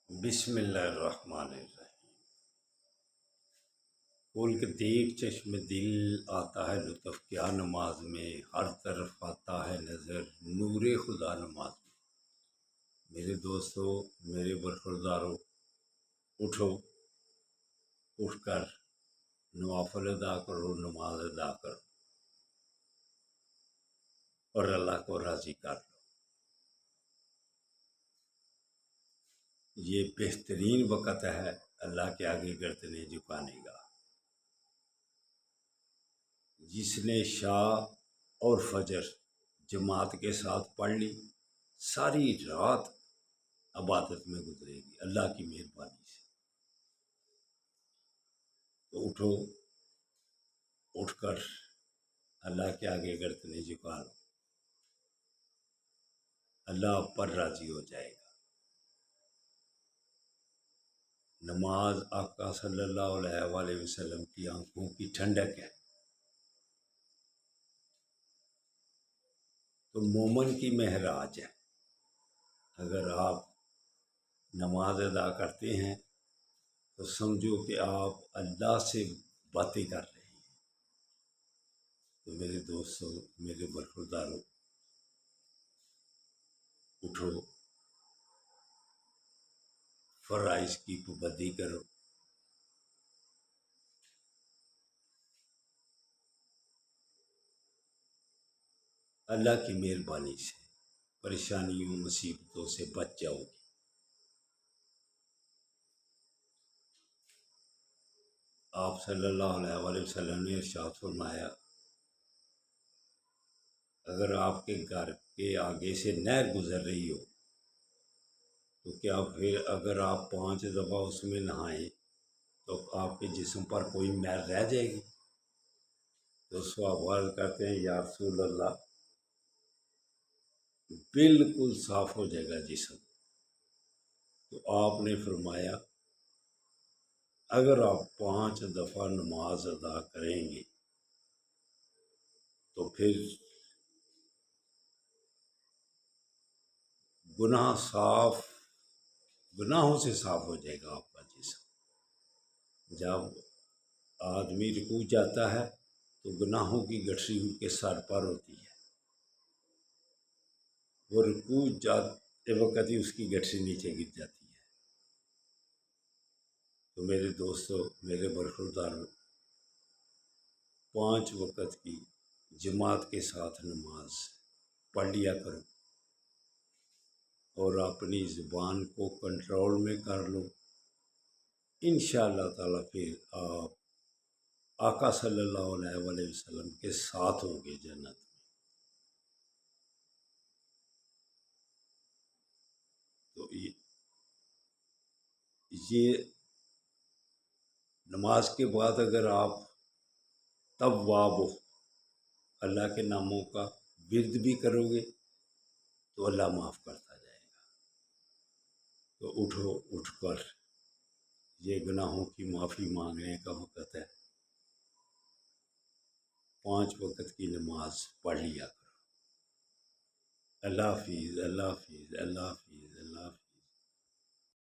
بسم اللہ الرحمن الرحیم۔ کھول کے دیکھ چشم دل آتا ہے لطف کیا نماز میں، ہر طرف آتا ہے نظر نور خدا نماز میں۔ میرے دوستو، میرے برخوردارو، اٹھو، اٹھ کر نوافل ادا کرو، نماز ادا کرو اور اللہ کو راضی کر لو۔ یہ بہترین وقت ہے اللہ کے آگے گردنیں جھکانے کا۔ جس نے شاہ اور فجر جماعت کے ساتھ پڑھ لی، ساری رات عبادت میں گزرے گی اللہ کی مہربانی سے۔ تو اٹھو، اٹھ کر اللہ کے آگے گردنیں جھکا لو، اللہ آپ پر راضی ہو جائے گا۔ نماز آقا صلی اللہ علیہ وآلہ وسلم کی آنکھوں کی ٹھنڈک ہے۔ تو مومن کی معراج ہے۔ اگر آپ نماز ادا کرتے ہیں تو سمجھو کہ آپ اللہ سے باتیں کر رہے ہیں۔ تو میرے دوستو، میرے برخوردارو، اٹھو، فرائض کی پابندی کرو۔ اللہ کی مہربانی سے پریشانیوں مصیبتوں سے بچ جاؤ گے۔ آپ صلی اللہ علیہ وآلہ وسلم نے ارشاد فرمایا، اگر آپ کے گھر کے آگے سے نہر گزر رہی ہو تو کیا پھر اگر آپ 5 دفعہ اس میں نہائیں تو آپ کے جسم پر کوئی میل رہ جائے گی؟ تو سوال کرتے ہیں یا رسول اللہ، بالکل صاف ہو جائے گا جسم۔ تو آپ نے فرمایا اگر آپ 5 دفعہ نماز ادا کریں گے تو پھر گناہوں سے صاف ہو جائے گا آپ کا جسم۔ جب آدمی رکوع جاتا ہے تو گناہوں کی گٹھری ان کے سر پر ہوتی ہے، وہ رکوع جاتے وقت ہی اس کی گٹھری نیچے گر جاتی ہے۔ تو میرے دوستو، میرے برخوردارو، 5 وقت کی جماعت کے ساتھ نماز پڑھ لیا کرو اور اپنی زبان کو کنٹرول میں کر لو۔ انشاءاللہ تعالیٰ پھر آپ آقا صلی اللہ علیہ وآلہ وسلم کے ساتھ ہوں گے جنت میں۔ تو یہ نماز کے بعد اگر آپ تواب ہو، اللہ کے ناموں کا ورد بھی کرو گے تو اللہ معاف کرتا جائے گا۔ تو اٹھو، اٹھ کر یہ گناہوں کی معافی مانگنے کا وقت ہے۔ 5 وقت کی نماز پڑھ لیا کرو۔ اللہ حافظ، اللہ حافظ، اللہ حافظ۔